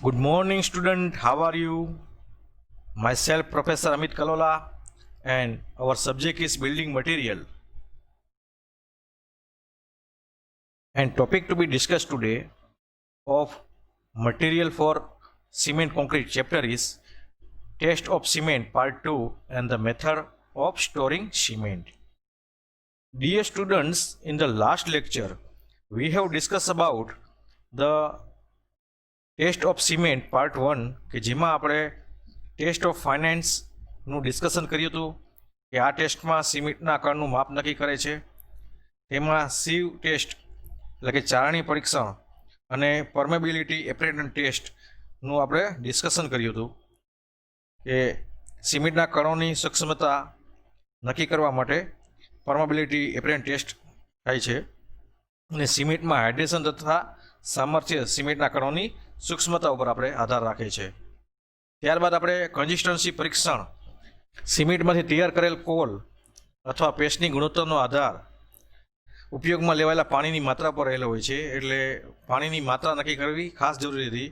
Good morning, student. How are you? Myself, Professor Amit Kalola, and our subject is building material. And topic to be discussed today of material for cement concrete chapter is test of cement part 2 and the method of storing cement. Dear students, in the last lecture, we have discussed about the test of cement part 1 કે જેમાં આપણે test of ફાઇનાન્સનું discussion કર્યું હતું કે આ ટેસ્ટમાં સિમેન્ટના કણનું માપ નક્કી કરે છે. તેમાં સીવ ટેસ્ટ એટલે કે ચાળણી પરીક્ષણ અને પરમેબિલિટી એપ્રેટન્ટ ટેસ્ટનું આપણે ડિસ્કશન કર્યું હતું કે સિમેન્ટના કણોની સક્ષમતા નક્કી કરવા માટે પરમેબિલિટી એપ્રેટન્ટ ટેસ્ટ થાય છે અને સિમેન્ટમાં હાઇડ્રેશન તથા સામર્થ્ય સિમેન્ટના કણોની સૂક્ષ્મતા ઉપર આપણે આધાર રાખે છે. ત્યારબાદ આપણે કન્સિસ્ટન્સી પરીક્ષણ સિમેન્ટમાંથી તૈયાર કરેલ કોલ અથવા પેસ્ટની ગુણવત્તાનો આધાર ઉપયોગમાં લેવાયેલા પાણીની માત્રા પર રહેલો હોય છે. એટલે પાણીની માત્રા નક્કી કરવી ખાસ જરૂરી હતી.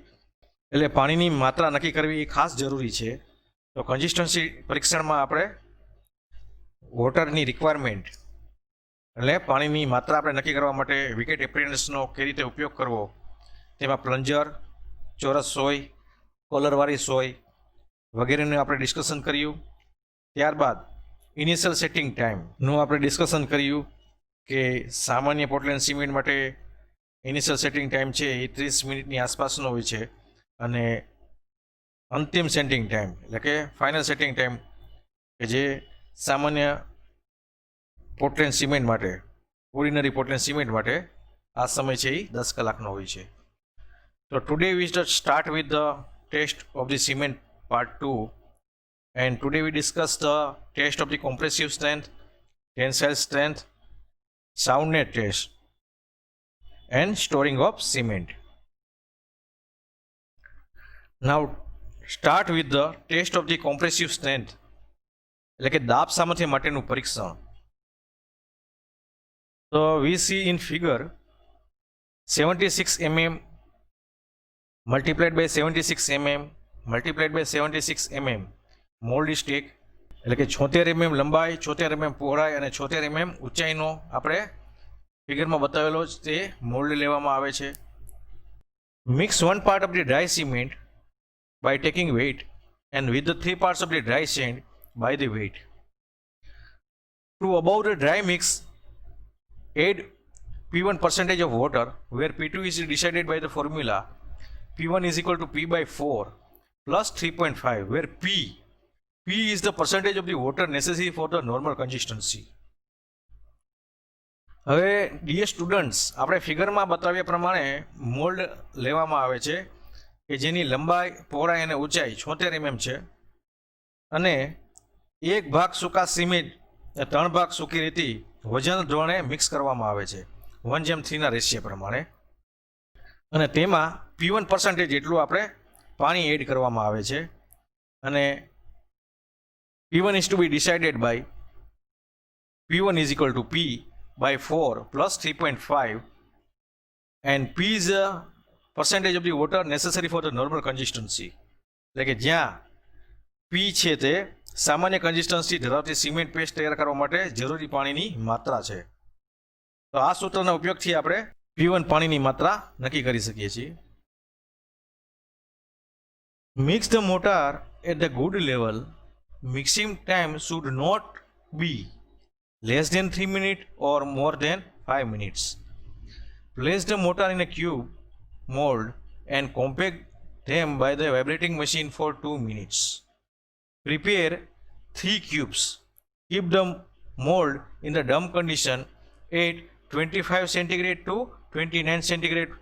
એટલે પાણીની માત્રા નક્કી કરવી એ ખાસ જરૂરી છે. તો કન્સિસ્ટન્સી પરીક્ષણમાં આપણે વોટરની રિક્વાયરમેન્ટ એટલે પાણીની માત્રા આપણે નક્કી કરવા માટે વિકેટ એપ્રેન્ટિસનો કેવી રીતે ઉપયોગ કરવો, તેમાં પ્લન્જર, ચોરસ સોય, કોલરવાળી સોય વગેરેનું આપણે ડિસ્કશન કર્યું. ત્યારબાદ ઇનિશિયલ સેટિંગ ટાઈમનું આપણે ડિસ્કશન કર્યું કે સામાન્ય પોર્ટલેન્ડ સિમેન્ટ માટે ઇનિશિયલ સેટિંગ ટાઈમ છે એ 30 મિનિટની આસપાસનો હોય છે અને અંતિમ સેટિંગ ટાઈમ એટલે કે ફાઇનલ સેટિંગ ટાઈમ કે જે સામાન્ય પોર્ટલેન્ડ સિમેન્ટ માટે ઓર્ડિનરી પોર્ટલેન્ડ સિમેન્ટ માટે આ સમય છે એ 10 કલાકનો હોય છે. So today we start with the test of the cement part 2, and today we discuss the test of the compressive strength, tensile strength, soundness test and storing of cement. Now start with the test of the compressive strength એટલે કે દાબ સામર્થ્ય માટેનું પરીક્ષણ. So we see in figure 76 mm multiplied by 76 mm multiplied by 76 mm mould stack એટલે કે 76 mm લંબાઈ, 76 mm પહોળાઈ અને 76 mm ઊંચાઈનો આપણે ફિગરમાં બતાવેલો જ તે મોલ્ડ લેવામાં આવે છે. Mix 1 part of the dry cement by taking weight and with the 3 parts of the dry sand by the weight. To above the dry mix, add P1 percentage of water where P2 is decided by the formula P1 is equal to P by 4 plus 3.5 where P is the percentage of the water necessary for the normal consistency. હવે dear students, આપણે ફિગરમાં બતાવ્યા પ્રમાણે mould લેવામાં આવે છે કે જેની લંબાઈ, પહોળાઈ અને ઊંચાઈ 76 mm છે અને 1 ભાગ સૂકા સિમેન્ટ 3 ભાગ સૂકી રેતી વજન ધોરણે મિક્સ કરવામાં આવે છે 1:3 રેશિયો પ્રમાણે અને તેમાં P1 percentage એટલું આપણે પાણી એડ કરવામાં આવે છે અને P1 is to be decided by P1 is equal to P by 4 plus 3.5 and P is the percentage of the water necessary for the normal consistency. એટલે કે જ્યાં P છે તે સામાન્ય કન્સિસ્ટન્સી ધરાવતી સિમેન્ટ પેસ્ટ તૈયાર કરવા માટે જરૂરી પાણીની માત્રા છે. તો આ સૂત્રના ઉપયોગથી આપણે P1 પાણીની માત્રા નક્કી કરી શકીએ છીએ. Mix the mortar at the good level. Mixing time should not be less than 3 minutes or more than 5 minutes. Place the mortar in a cube mold and compact them by the vibrating machine for 2 minutes. Prepare 3 cubes. Keep the mold in the dump condition at 25 centigrade to 29 centigrade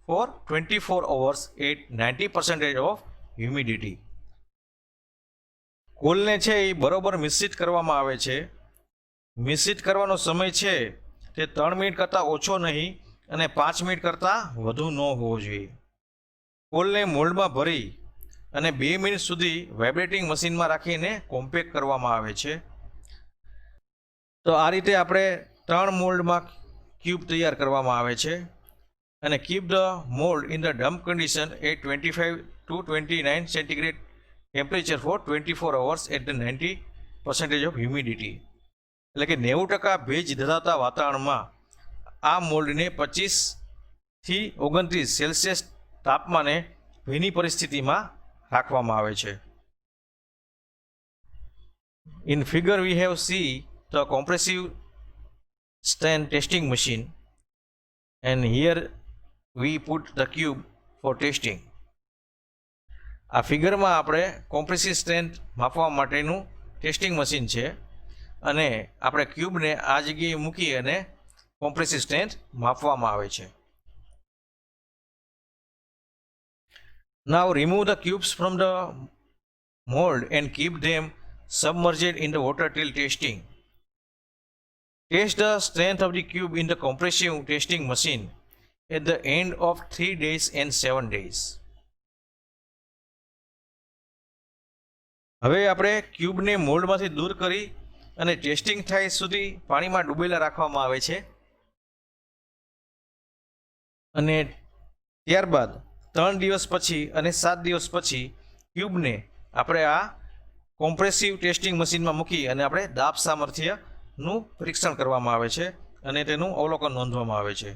for 24 hours at 90% of humidity. કોલને છે એ બરોબર મિશ્રિત કરવામાં આવે છે. મિશ્રિત કરવાનો સમય છે તે 3 મિનિટ કરતાં ઓછો નહીં અને 5 મિનિટ કરતાં વધુ ન હોવો જોઈએ. કોલને મોલ્ડમાં ભરી અને 2 મિનિટ સુધી વાઇબ્રેટિંગ મશીનમાં રાખીને કોમ્પેક્ટ કરવામાં આવે છે. તો આ રીતે આપણે 3 મોલ્ડમાં ક્યુબ તૈયાર કરવામાં આવે છે અને keep the mold in the dump condition at 25 to 29 centigrade temperature for 24 hours at the 90% of humidity. એટલે કે 90% ભેજ ધરાવતા વાતાવરણમાં આ મોલ્ડને 25 થી 29 સેલ્સિયસ તાપમાને ભીની પરિસ્થિતિમાં રાખવામાં આવે છે. In figure we have see the compressive strain testing machine and here we put the cube for testing. આ ફિગરમાં આપણે કોમ્પ્રેસિવ સ્ટ્રેન્થ માપવા માટેનું ટેસ્ટિંગ મશીન છે અને આપણે ક્યુબને આ જગ્યાએ મૂકી અને કોમ્પ્રેસિવ સ્ટ્રેન્થ માપવામાં આવે છે. Now remove the cubes from the mold and keep them submerged in the water till testing. Test the strength of the cube in the compressive testing machine at the end of 3 days and 7 days. હવે આપણે ક્યુબને મોલ્ડમાંથી દૂર કરી અને testing થાય સુધી પાણીમાં ડૂબેલા રાખવામાં આવે છે અને ત્યારબાદ 3 દિવસ પછી અને 7 દિવસ પછી ક્યુબને આપણે આ કોમ્પ્રેસિવ ટેસ્ટિંગ મશીનમાં મૂકી અને આપણે દાબ સામર્થ્યનું પરીક્ષણ કરવામાં આવે છે અને તેનું અવલોકન નોંધવામાં આવે છે.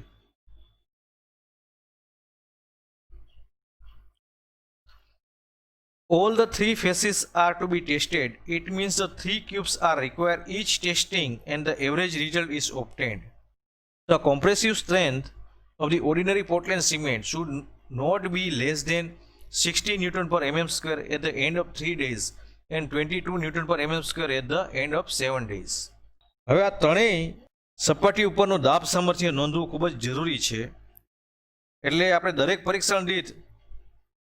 All the 3 phases are to be tested. It means the 3 cubes are required each testing and the average result is obtained. The compressive strength of the ordinary Portland cement should not be less than 60 Newton per mm square at the end of 3 days and 22 Newton per mm square at the end of 7 days. હવે આ ત્રણેય સપાટી ઉપરનું દાબ સામર્થ્ય નોંધવું ખૂબ જ જરૂરી છે. એટલે આપણે દરેક પરીક્ષણ દીઠ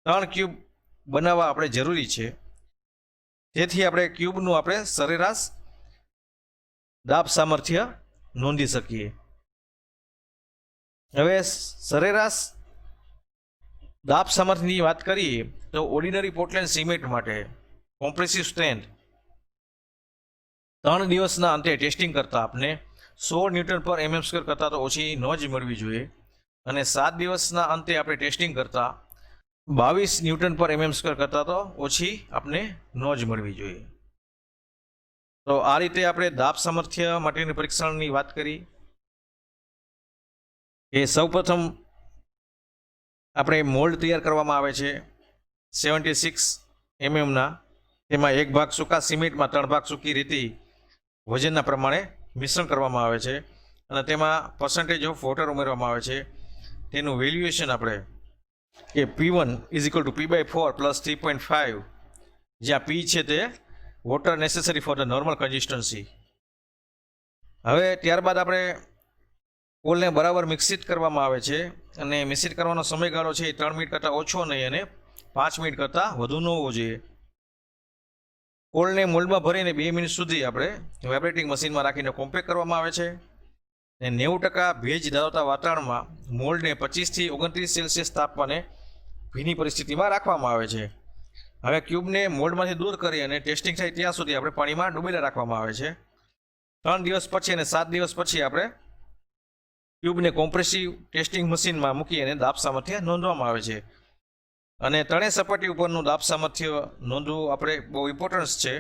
3 ક્યુબ બનાવવા આપણે જરૂરી છે. તેથી આપણે ક્યુબનું આપણે સરેરાશ દાબ સામર્થ્ય નોંધી શકીએ. હવે સરેરાશ દાબ સામર્થ્યની વાત કરીએ તો ઓર્ડિનરી પોર્ટલેન્ડ સિમેન્ટ માટે કોમ્પ્રેસિવ સ્ટ્રેન્થ 3 દિવસના અંતે ટેસ્ટિંગ કરતાં આપણે 16 ન્યૂટન પર mm સ્ક્વેર કરતાં તો ઓછી ન જ મળવી જોઈએ અને 7 દિવસના અંતે આપણે ટેસ્ટિંગ કરતાં 22 ન્યૂટન પર mm સ્ક્વેર કરતાં તો ઓછી આપણે ન જ મળવી જોઈએ. તો આ રીતે આપણે દાબ સામર્થ્ય માટેની પરીક્ષણની વાત કરી કે સૌપ્રથમ આપણે મોલ્ડ તૈયાર કરવામાં આવે છે 76 mmના. તેમાં 1 ભાગ સૂકા સિમેન્ટમાં 3 ભાગ સૂકી રેતી વજનના પ્રમાણે મિશ્રણ કરવામાં આવે છે અને તેમાં પર્સન્ટેજ ઓફ વોટર ઉમેરવામાં આવે છે. તેનું વેલ્યુએશન આપણે કે P1 = P/4 + 3.5, જ્યાં P છે તે water necessary for the normal consistency. હવે ત્યારબાદ આપણે પોલને બરાબર મિક્સિત કરવામાં આવે છે અને મિક્સિત કરવાનો સમયગાળો છે એ 3 મિનિટ કરતાં ઓછો નહીં અને 5 મિનિટ કરતાં વધુ ન હોવો જોઈએ. પોલને મોલ્ડમાં ભરીને 2 મિનિટ સુધી આપણે વાઇબ્રેટિંગ મશીનમાં રાખીને કોમ્પેક્ટ કરવામાં આવે છે અને 90% ભેજ ધરાવતા વાતાવરણમાં મોલ્ડને 25 થી 29 સેલ્સિયસ તાપમાને ભીની પરિસ્થિતિમાં રાખવામાં આવે છે. હવે ક્યુબને મોલ્ડમાંથી દૂર કરી અને ટેસ્ટિંગ થાય ત્યાં સુધી આપણે પાણીમાં ડૂબેલા રાખવામાં આવે છે. 3 દિવસ પછી અને 7 દિવસ પછી આપણે ક્યુબને કોમ્પ્રેસિવ ટેસ્ટિંગ મશીનમાં મૂકી અને દાબ સામર્થ્ય નોંધવામાં આવે છે અને ત્રણેય સપાટી ઉપરનું દાબ સામર્થ્ય નોંધવું આપણે બહુ ઇમ્પોર્ટન્સ છે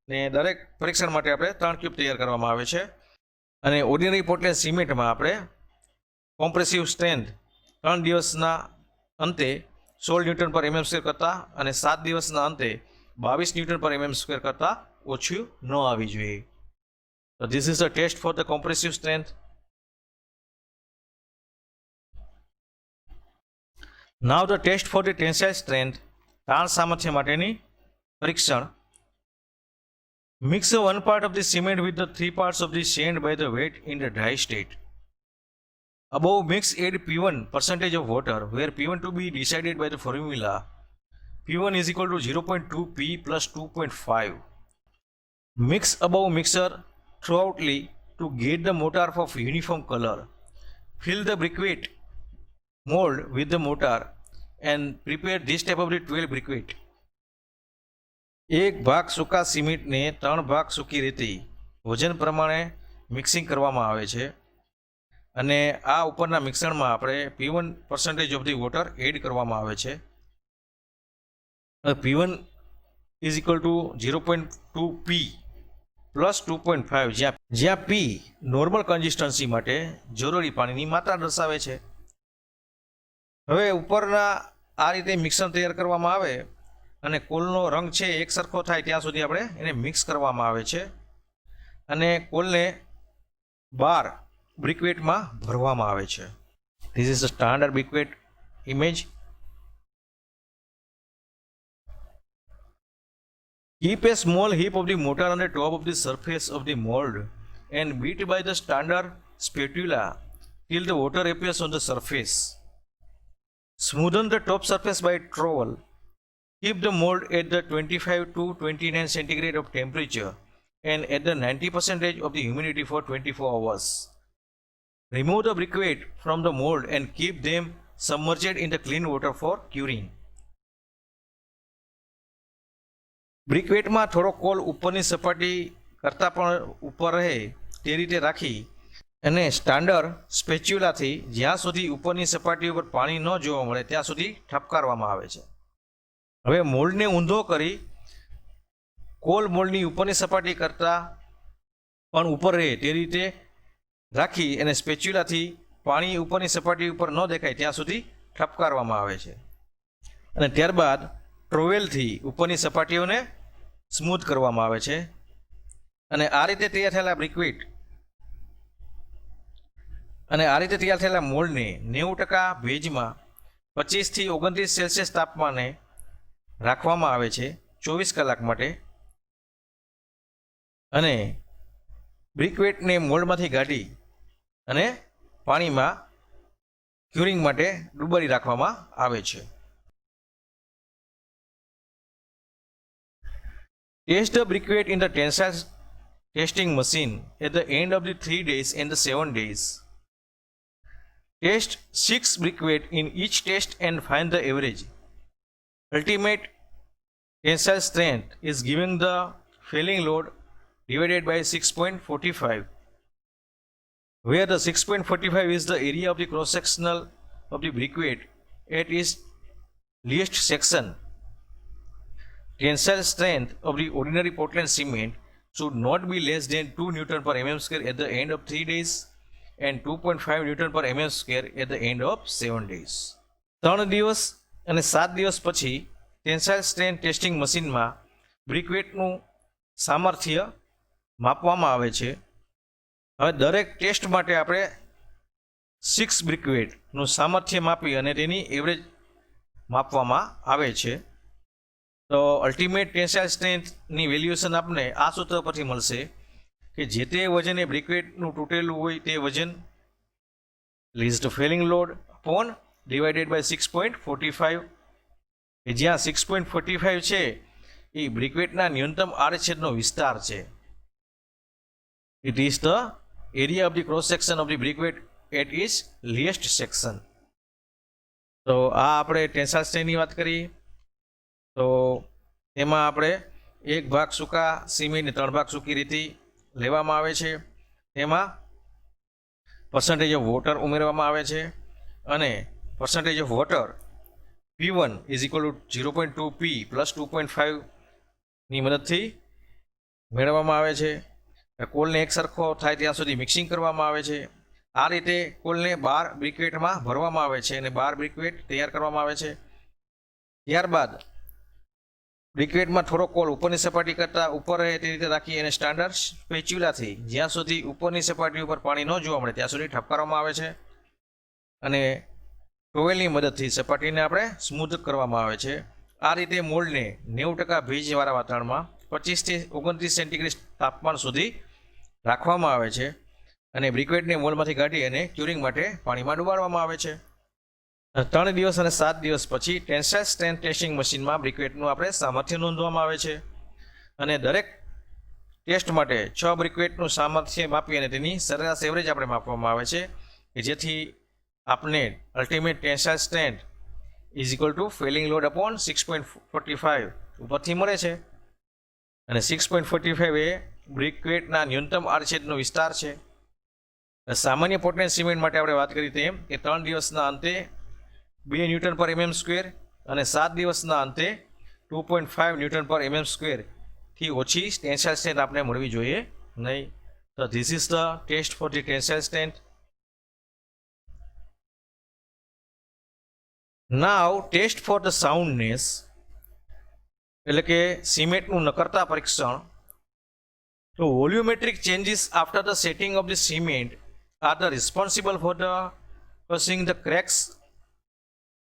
ને દરેક પરીક્ષણ માટે આપણે 3 ક્યુબ તૈયાર કરવામાં આવે છે અને ઓર્ડિનરી પોર્ટલેન્ડ સિમેન્ટમાં આપણે કોમ્પ્રેસિવ સ્ટ્રેન્થ 3 દિવસના અંતે 16 ન્યૂટન પર mm સ્ક્વેર કરતાં અને 7 દિવસના અંતે 22 ન્યૂટન પર mm સ્ક્વેર કરતાં ઓછું ન આવી જોઈએ. So this is the test for the compressive strength. Now the test for the tensile strength, તાણ સામર્થ્ય માટેની પરીક્ષણ. Mix 1 part of the cement with the 3 parts of the sand by the weight in the dry state. Above mix add P1 percentage of water, where P1 to be decided by the formula. P1 is equal to 0.2 P plus 2.5. Mix above mixer thoroughly to get the mortar of uniform color. Fill the briquette mold with the mortar and prepare this type of the 12 briquette. 1 ભાગ સૂકા સિમેન્ટને 3 ભાગ સૂકી રેતી વજન પ્રમાણે mixing કરવામાં આવે છે અને આ ઉપરના મિશ્રણમાં આપણે P1% of the water add કરવામાં આવે છે. P1 is equal to 0.2 P plus 2.5, જ્યાં P નોર્મલ કન્સિસ્ટન્સી માટે જરૂરી પાણીની માત્રા દર્શાવે છે. હવે ઉપરના આ રીતે મિશ્રણ તૈયાર કરવામાં આવે અને કોલનો રંગ છે એક સરખો થાય ત્યાં સુધી આપણે એને મિક્સ કરવામાં આવે છે અને કોલને 12 બ્રિકવેટમાં ભરવામાં આવે છે. This is the standard briquette image. Keep a small heap of the mortar on the top of the surface of the mold and beat by the standard spatula till the water appears on the surface. Smoothen the top surface by trowel. Keep the mold at the 25 to 29 centigrade of temperature and at the 90% of the humidity for 24 hours. Remove the briquette from the mold and keep them submerged in the clean water for curing. બ્રિકવેટમાં થોડો call ઉપરની સપાટી કરતાં પણ ઉપર રહે તે રીતે રાખી અને સ્ટાન્ડર્ડ સ્પેચ્યુલાથી જ્યાં સુધી ઉપરની સપાટી ઉપર પાણી ન જોવા મળે ત્યાં સુધી ઠપકારવામાં આવે છે. હવે મોલ્ડને ઊંધો કરી કોલ મોલ્ડની ઉપરની સપાટી કરતાં પણ ઉપર રહે તે રીતે રાખી અને સ્પેચ્યુલાથી પાણી ઉપરની સપાટી ઉપર ન દેખાય ત્યાં સુધી ઠપકારવામાં આવે છે અને ત્યારબાદ ટ્રોવેલથી ઉપરની સપાટીઓને સ્મૂથ કરવામાં આવે છે અને આ રીતે તૈયાર થયેલા મોલ્ડને 90% ભેજમાં 25 થી 29 સેલ્સિયસ તાપમાને રાખવામાં આવે છે 24 કલાક માટે અને બ્રિકવેટને મોલ્ડમાંથી કાઢી અને પાણીમાં ક્યુરિંગ માટે ડૂબાડી રાખવામાં આવે છે. Test the briquette in the tensile testing machine at the end of the 3 days and the 7 days. Test 6 briquette in each test and find the average. Ultimate tensile strength is given the failing load divided by 6.45, where the 6.45 is the area of the cross sectional of the briquette at its least section. Tensile strength of the ordinary Portland cement should not be less than 2 Newton per mm square at the end of 3 days and 2.5 Newton per mm square at the end of 7 days. 3 દિવસ અને 7 દિવસ પછી tensile strength testing મશીનમાં બ્રિકવેટનું સામર્થ્ય માપવામાં આવે છે. હવે દરેક ટેસ્ટ માટે આપણે 6 બ્રિકવેટનું સામર્થ્ય માપી અને તેની એવરેજ માપવામાં આવે છે. તો અલ્ટિમેટ ટેન્સાઇલ સ્ટ્રેન્થની વેલ્યુએશન આપને આ સૂત્ર પરથી મળશે કે જે તે વજને બ્રિકવેટનું તૂટેલું હોય તે વજન lies the failing load upon divided by 6.45, કે જ્યાં 6.45 છે એ બ્રિકવેટના ન્યૂનતમ આડછેદનો વિસ્તાર છે. It is the area of the cross section of the briquette at is least section. તો આ આપણે ટેન્સાઇલ સ્ટ્રેન્થની વાત કરી. તો તેમાં આપણે 1 ભાગ સૂકા સિમેન્ટ 3 ભાગ સૂકી રેતી લેવામાં આવે છે. તેમાં પર્સન્ટેજ ઓફ વોટર ઉમેરવામાં આવે છે અને percentage of water P1 is equal to 0.2 P plus 2.5ની મદદથી મેળવવામાં આવે છે. કોલને એક સરખો થાય ત્યાં સુધી મિક્સિંગ કરવામાં આવે છે. આ રીતે કોલને 12 બ્રિકવેટમાં ભરવામાં આવે છે અને 12 બ્રિકવેટ તૈયાર કરવામાં આવે છે. ત્યારબાદ બ્રિકવેટમાં થોડો કોલ ઉપરની સપાટી કરતાં ઉપર રહે તે રીતે રાખી અને સ્ટાન્ડર્ડ સ્પેચ્યુલાથી જ્યાં સુધી ઉપરની સપાટી ઉપર પાણી ન જોવા મળે ત્યાં સુધી ઠપકારવામાં આવે છે અને ટોવેલની મદદથી સપાટીને આપણે સ્મૂથ કરવામાં આવે છે. આ રીતે મોલ્ડને 90% ભેજવાળા વાતાવરણમાં 25 થી 29 સેન્ટીગ્રેડ તાપમાન સુધી રાખવામાં આવે છે અને બ્રિકવેટને મોલ્ડમાંથી કાઢી અને ક્યુરિંગ માટે પાણીમાં ડુબાડવામાં આવે છે. 3 દિવસ અને 7 દિવસ પછી ટેન્સાઇલ સ્ટ્રેન્થ ટેસ્ટિંગ મશીનમાં બ્રિકવેટનું આપણે સામર્થ્ય નોંધવામાં આવે છે અને દરેક ટેસ્ટ માટે 6 બ્રિકવેટનું સામર્થ્ય માપી અને તેની સરેરાશ એવરેજ આપણે માપવામાં આવે છે કે જેથી આપને ultimate tensile strength is equal two Fehling load upon 6.45 ઉપરથી મળે છે અને 6.45 એ બ્રિકવેટના ન્યૂનતમ આડછેદનો વિસ્તાર છે. સામાન્ય પોર્ટલેન્ડ સિમેન્ટ માટે આપણે વાત કરી તેમ કે 3 દિવસના અંતે 2 ન્યૂટન પર mm સ્ક્વેર અને 7 દિવસના અંતે 2.5 ન્યૂટન પર mm સ્ક્વેર થી ઓછી ટેન્સાઇલ સ્ટ્રેન્થ આપણે મળવી જોઈએ નહીં. તો this is the test for the tensile strength. Now test for the soundness એટલે કે સિમેન્ટનું નકરતા પરીક્ષણ. તો volumetric changes after the setting of the cement are the responsible for the causing the cracks,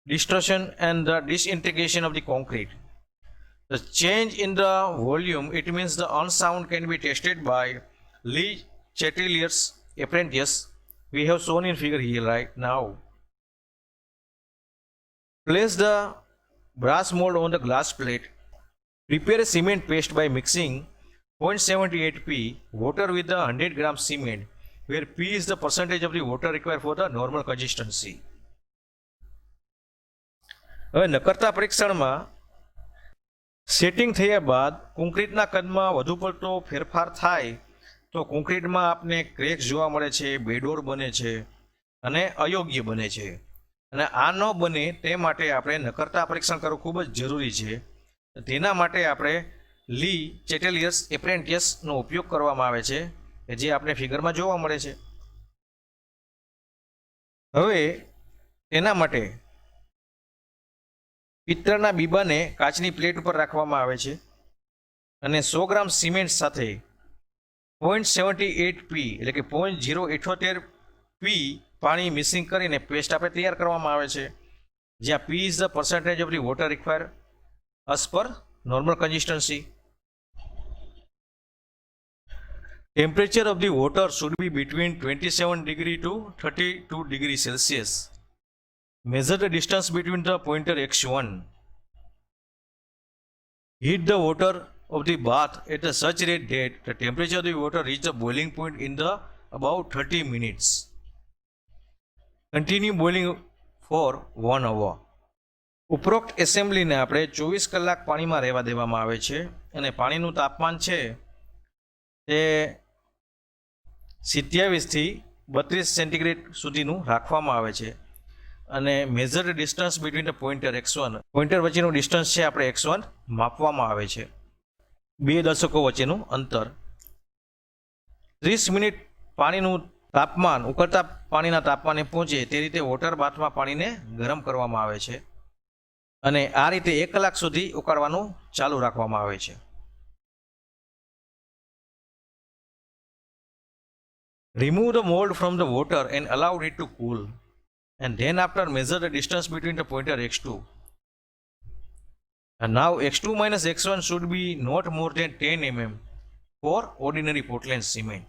distortion and the disintegration of the concrete. The change in the volume, it means the unsound can be tested by Lee Chetelier's apprentice. We have shown in figure here right now. Place the brass mold on the glass plate. Prepare a cement paste by mixing 0.78 p water with the 100 gram cement, where p is the percentage of the water required for the normal consistency. હવે નકરતા પરીક્ષણમાં setting થયા બાદ કોન્ક્રીટના કદમાં વધુ પડતો ફેરફાર થાય તો કોન્ક્રીટમાં આપને ક્રેક્સ જોવા મળે છે, બેડોર બને છે અને અયોગ્ય બને છે. અને આ ન બને તે માટે આપણે નકરતા પરીક્ષણ કરવું ખૂબ જ જરૂરી છે. તેના માટે આપણે લી ચેટેલિયર્સ એપ્રેન્ટિસનો ઉપયોગ કરવામાં આવે છે કે જે આપણે ફિગરમાં જોવા મળે છે. હવે તેના માટે પિત્તળના બીબાને કાચની પ્લેટ ઉપર રાખવામાં આવે છે અને 100 ગ્રામ સિમેન્ટ સાથે 0.78 p એટલે કે 0.078 p પાણી મિક્સિંગ કરીને પેસ્ટ આપણે તૈયાર કરવામાં આવે છે, જ્યાં p is the percentage of the water require as per normal consistency. Temperature of the water should be between 27 degree to 32 degree Celsius. Measure the distance between the pointer x1. Heat the water of the bath at a such rate that the temperature of the water reach the boiling point in the about 30 minutes. Continue boiling for 1 hour. ઉપરોક્ત એસેમ્બલીને આપણે 24 કલાક પાણીમાં રહેવા દેવામાં આવે છે અને પાણીનું તાપમાન છે તે 27 થી 32 સેન્ટીગ્રેડ સુધીનું રાખવામાં આવે છે. અને major distance between the pointer x1, pointer વચ્ચેનું ડિસ્ટન્સ છે આપણે x1 માપવામાં આવે છે. બે દર્શકો વચ્ચેનું અંતર. 30 મિનિટ પાણીનું તાપમાન ઉકળતા પાણીના તાપમાને પહોંચે તે રીતે વોટર બાથમાં પાણીને ગરમ કરવામાં આવે છે અને આ રીતે 1 કલાક સુધી ઉકાળવાનું ચાલુ રાખવામાં આવે છે. Remove the mold from the water and allow it to cool, and then after measure the distance between the pointer x2. And now x2 minus x1 should be not more than 10 mm for ordinary Portland cement.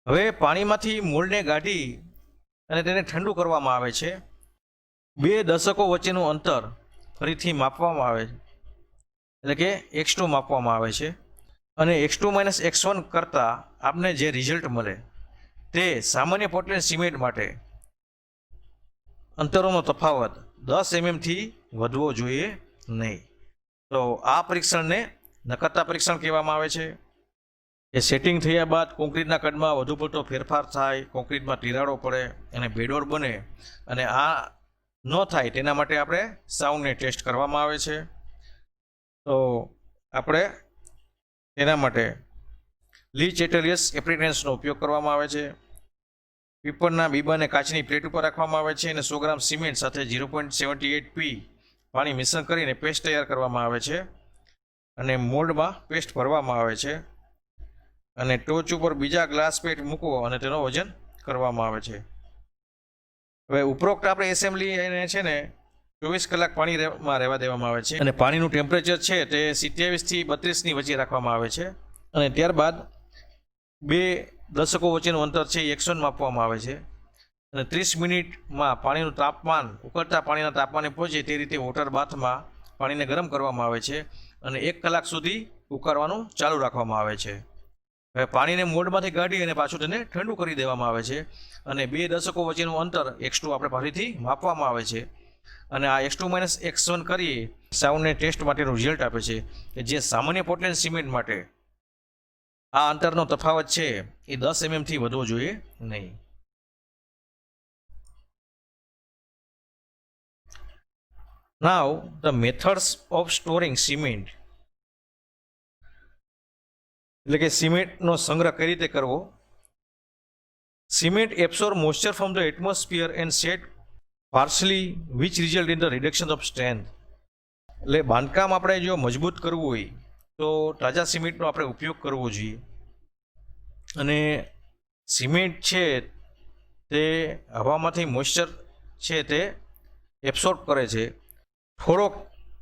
હવે પાણીમાંથી મોલ્ડને કાઢી અને તેને ઠંડુ કરવામાં આવે છે. બે દશકો વચ્ચેનું અંતર ફરીથી માપવામાં આવે છે એટલે કે x2 માપવામાં આવે છે અને x2 માઇનસ x1 કરતાં આપને જે રિઝલ્ટ મળે તે સામાન્ય પોર્ટલેન્ડ સિમેન્ટ માટે અંતરોનો તફાવત 10 mm થી વધવો જોઈએ નહીં. તો આ પરીક્ષણને નકરતા પરીક્ષણ કહેવામાં આવે છે. એ સેટિંગ થયા બાદ કોન્ક્રીટના કદમાં વધુ પડતો ફેરફાર થાય, કોન્ક્રીટમાં તિરાડો પડે અને બેડોર બને અને આ ન થાય તેના માટે આપણે સાઉન્ડને ટેસ્ટ કરવામાં આવે છે. તો આપણે તેના માટે લી ચેટેલિયર્સ એપ્રેન્ટિસનો ઉપયોગ કરવામાં આવે છે. પીપળના બીબાને કાચની પ્લેટ ઉપર રાખવામાં આવે છે અને 100 ગ્રામ સિમેન્ટ સાથે 0.78 p પાણી મિશ્રણ કરીને પેસ્ટ તૈયાર કરવામાં આવે છે અને મોલ્ડમાં પેસ્ટ ભરવામાં આવે છે અને ટોચ ઉપર બીજા ગ્લાસ પ્લેટ મૂકવો અને તેનો વજન કરવામાં આવે છે. હવે ઉપરોક્ત આપણે એસેમ્બલી છે ને 24 કલાક પાણીમાં રહેવા દેવામાં આવે છે અને પાણીનું ટેમ્પરેચર છે તે 27 થી 32ની વચ્ચે રાખવામાં આવે છે અને ત્યારબાદ બે દશકો વચ્ચેનું અંતર છે x1 માપવામાં આવે છે અને 30 મિનિટમાં પાણીનું તાપમાન ઉકળતા પાણીના તાપમાને પહોંચે તે રીતે વોટર બાથમાં પાણીને ગરમ કરવામાં આવે છે અને 1 કલાક સુધી ઉકાળવાનું ચાલુ રાખવામાં આવે છે. હવે પાણીને મોલ્ડમાંથી કાઢી અને પાછું તેને ઠંડુ કરી દેવામાં આવે છે અને બે દશકો વચ્ચેનું અંતર x2 આપણે ફરીથી માપવામાં આવે છે અને આ x2 માઇનસ x1 કરીએ સાઉન્ડને ટેસ્ટ માટેનું રિઝલ્ટ આપે છે કે જે સામાન્ય પોર્ટલેન્ડ સિમેન્ટ માટે આ અંતરનો તફાવત છે એ 10 mm થી વધવો જોઈએ નહીં. Now the methods of storing cement, એટલે કે સિમેન્ટનો સંગ્રહ કઈ રીતે કરવો. Cement absorb moisture from the atmosphere and set partially which result in the reduction of strength. એટલે બાંધકામ આપણે જો મજબૂત કરવું હોય તો તાજા સિમેન્ટનો આપણે ઉપયોગ કરવો જોઈએ. અને સિમેન્ટ છે તે હવામાંથી મોઇસ્ચર છે તે એબ્સોર્બ કરે છે, થોડોક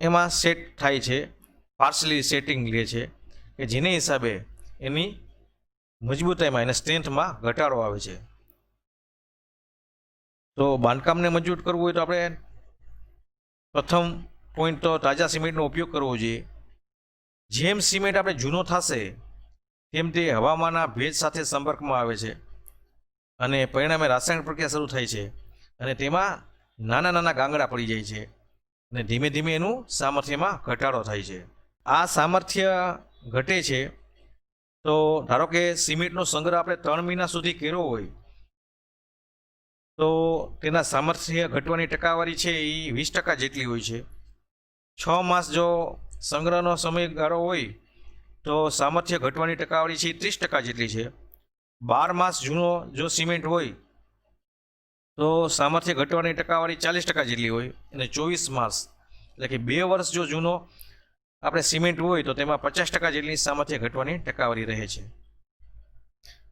એમાં સેટ થાય છે, પાર્શલી સેટિંગ લે છે, કે જેને હિસાબે એની મજબૂતાઈમાં અને સ્ટ્રેન્થમાં ઘટાડો આવે છે. તો બાંધકામને મજબૂત કરવું હોય તો આપણે પ્રથમ પોઈન્ટ તો તાજા સિમેન્ટનો ઉપયોગ કરવો જોઈએ. જેમ સિમેન્ટ આપણે જૂનો થશે તેમ તે હવામાનના ભેજ સાથે સંપર્કમાં આવે છે અને પરિણામે રાસાયણિક પ્રક્રિયા શરૂ થાય છે અને તેમાં નાના નાના ગાંગડા પડી જાય છે અને ધીમે ધીમે એનું સામર્થ્યમાં ઘટાડો થાય છે. આ સામર્થ્ય ઘટે છે તો ધારો કે સિમેન્ટનો સંગ્રહ આપણે 3 મહિના સુધી કર્યો હોય તો તેના સામર્થ્ય ઘટવાની ટકાવારી છે એ 20% જેટલી હોય છે. 6 માસ જો સંગ્રહનો સમયગાળો હોય તો સામર્થ્ય ઘટવાની ટકાવારી છે 30% જેટલી છે. 12 માસ જૂનો જો સિમેન્ટ હોય તો સામર્થ્ય ઘટવાની ટકાવારી 40% જેટલી હોય અને 24 માસ એટલે કે 2 વર્ષ જો જૂનો આપણે સિમેન્ટ હોય તો તેમાં 50% જેટલી સામર્થ્ય ઘટવાની ટકાવારી રહે છે.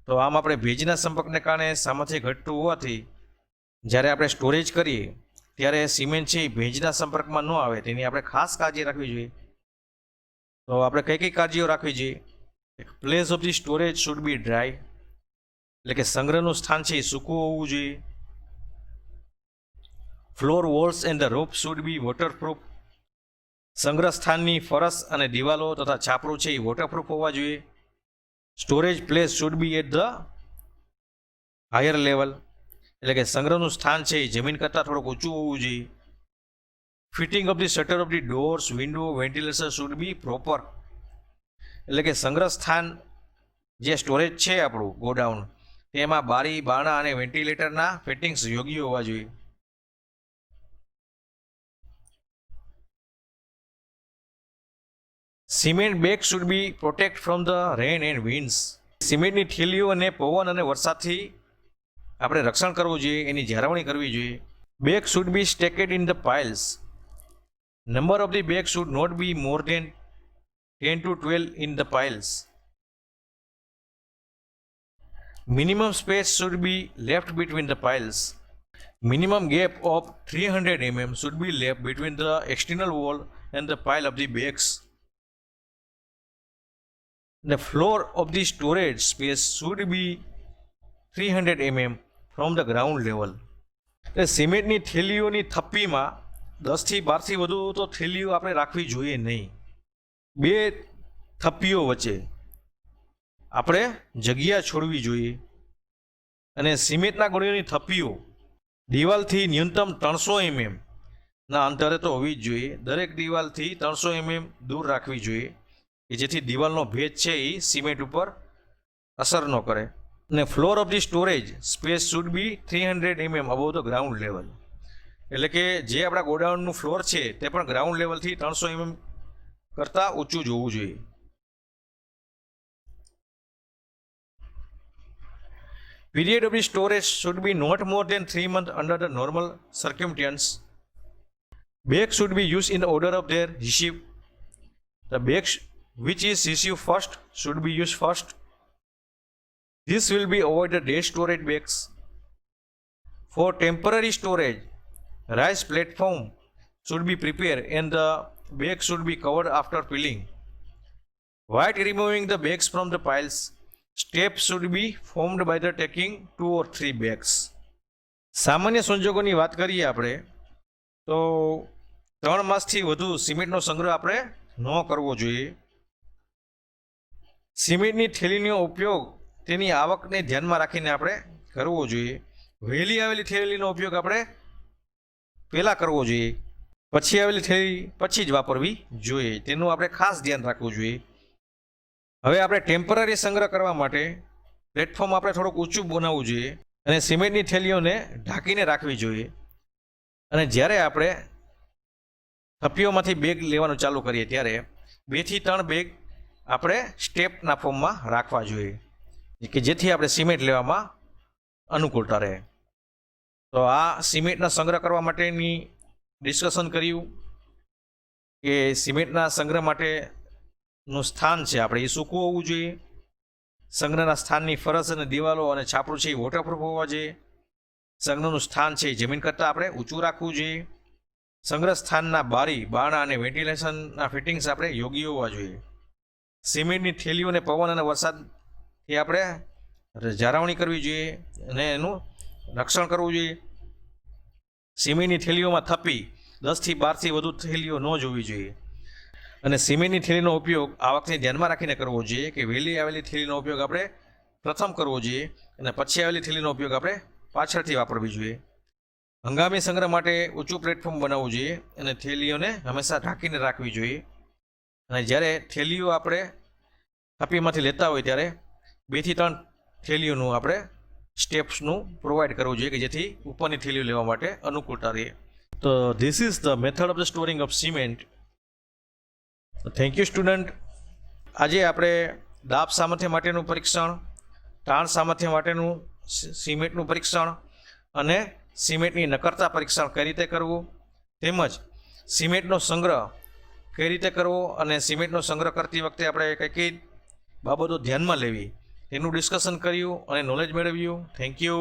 તો આમ આપણે ભેજના સંપર્કને કારણે સામર્થ્ય ઘટતું હોવાથી જ્યારે આપણે સ્ટોરેજ કરીએ ત્યારે સિમેન્ટ છે એ ભેજના સંપર્કમાં ન આવે તેની આપણે ખાસ કાળજી રાખવી જોઈએ. તો આપણે કઈ કઈ કાળજીઓ રાખવી જોઈએ. Place of the storage should be dry, એટલે કે સંગ્રહનું સ્થાન છે એ સૂકું હોવું જોઈએ. Floor walls and the roof should be waterproof, સંગ્રહ સ્થાનની ફરસ અને દિવાલો તથા છાપરું છે એ વોટરપ્રૂફ હોવા જોઈએ. Storage place should be at the higher level, એટલે કે સંગ્રહનું સ્થાન છે એ જમીન કરતાં થોડુંક ઊંચું હોવું જોઈએ. Fitting of the shutter of the doors, window, ventilation should be proper, એટલે કે સંગ્રહ સ્થાન જે સ્ટોરેજ છે આપણું ગોડાઉન તેમાં બારી, બારણા અને વેન્ટિલેટરના ફિટિંગ્સ યોગ્ય હોવા જોઈએ. Cement bag should be protect from the rain and winds, સિમેન્ટની થેલીઓ અને પવન અને વરસાદથી આપણે રક્ષણ કરવું જોઈએ, એની જાળવણી કરવી જોઈએ. Bag should be stacked in the piles, number of the bag should not be more than 10 to 12 in the piles. Minimum space should be left between the piles. Minimum gap of 300 mm should be left between the external wall and the pile of the bags. The floor of the storage space should be 300 mm from the ground level. સિમેન્ટની થેલીઓની થપ્પીમાં 10 થી 12થી વધુ તો થેલીઓ આપણે રાખવી જોઈએ નહીં. 2 થપ્પીઓ વચ્ચે આપણે જગ્યા છોડવી જોઈએ. અને સિમેન્ટના ગોળીઓની થપ્પીઓ દિવાલથી ન્યૂનતમ 300 mm ના અંતરે તો હોવી જ જોઈએ. દરેક દિવાલથી 300 mm દૂર રાખવી જોઈએ કે જેથી દિવાલનો ભેજ છે એ સિમેન્ટ ઉપર અસર ન કરે. અને floor of the storage space should be 300 mm above the ground level, એટલે કે જે આપણા ગોડાઉનનું ફ્લોર છે તે પણ ગ્રાઉન્ડ લેવલથી 300 mm કરતાં ઊંચું જ હોવું જોઈએ. Period of the storage should be not more than 3 months under the normal circumstance. Bags should be used in the order of their receipt. The bags which is received first should be used first. This will be avoided day storage bags. For temporary storage, rice platform should be prepared and the bags should be covered after peeling. While removing the bags from the piles, steps should be formed by the taking 2 or 3 bags. સામાન્ય સંજોગોની વાત કરીએ આપણે તો 3 માસથી વધુ સિમેન્ટનો સંગ્રહ આપણે ન કરવો જોઈએ. સિમેન્ટની થેલીનો ઉપયોગ તેની આવકને ધ્યાનમાં રાખીને આપણે કરવો જોઈએ. વહેલી આવેલી થેલીનો ઉપયોગ આપણે પહેલાં કરવો જોઈએ, પછી આવેલી થેલી પછી જ વાપરવી જોઈએ. તેનું આપણે ખાસ ધ્યાન રાખવું જોઈએ. હવે આપણે ટેમ્પરરી સંગ્રહ કરવા માટે પ્લેટફોર્મ આપણે થોડુંક ઊંચું બનાવવું જોઈએ અને સિમેન્ટની થેલીઓને ઢાંકીને રાખવી જોઈએ. અને જ્યારે આપણે થપ્પીઓમાંથી બેગ લેવાનું ચાલુ કરીએ ત્યારે 2 થી 3 બેગ આપણે સ્ટેપના ફોર્મમાં રાખવા જોઈએ કે જેથી આપણે સિમેન્ટ લેવામાં અનુકૂળતા રહે. તો આ સિમેન્ટના સંગ્રહ કરવા માટેની ડિસ્કશન કર્યું કે સિમેન્ટના સંગ્રહ માટેનું સ્થાન છે આપણે એ સૂકું હોવું જોઈએ. સંગ્રહના સ્થાનની ફરશ અને દિવાલો અને છાપરું છે એ વોટરપ્રૂફ હોવા જોઈએ. સંગ્રહનું સ્થાન છે એ જમીન કરતાં આપણે ઊંચું રાખવું જોઈએ. સંગ્રહ સ્થાનના બારી, બારણા અને વેન્ટિલેશનના ફિટિંગ્સ આપણે યોગ્ય હોવા જોઈએ. સિમેન્ટની થેલીઓને પવન અને વરસાદથી આપણે જાળવણી કરવી જોઈએ અને એનું રક્ષણ કરવું જોઈએ. સિમેન્ટની થેલીઓમાં થપ્પી 10 થી 12 થી વધુ થેલીઓ ન જોવી જોઈએ. અને સિમેન્ટની થેલીનો ઉપયોગ આ વખતે ધ્યાનમાં રાખીને કરવો જોઈએ કે વહેલી આવેલી થેલીનો ઉપયોગ આપણે પ્રથમ કરવો જોઈએ અને પછી આવેલી થેલીનો ઉપયોગ આપણે પાછળથી વાપરવી જોઈએ. હંગામી સંગ્રહ માટે ઊંચું પ્લેટફોર્મ બનાવવું જોઈએ અને થેલીઓને હંમેશા ઢાંકીને રાખવી જોઈએ. અને જ્યારે થેલીઓ આપણે થપ્પીમાંથી લેતા હોય ત્યારે 2 થી 3 થેલીઓનું આપણે સ્ટેપ્સનું પ્રોવાઈડ કરવું જોઈએ કે જેથી ઉપરની થેલીઓ લેવા માટે અનુકૂળતા રહે. તો this is the method of the storing of cement. Thank you student. આજે આપણે દાબ સામર્થ્ય માટેનું પરીક્ષણ, તાણ સામર્થ્ય માટેનું સિમેન્ટનું પરીક્ષણ અને સિમેન્ટની નક્કરતા પરીક્ષણ કઈ રીતે કરવું તેમજ સિમેન્ટનો સંગ્રહ કઈ રીતે કરવો અને સિમેન્ટનો સંગ્રહ કરતી વખતે આપણે કઈ કઈ બાબતો ધ્યાનમાં લેવી તેનું ડિસ્કશન કર્યું અને નોલેજ મેળવ્યું. Thank you.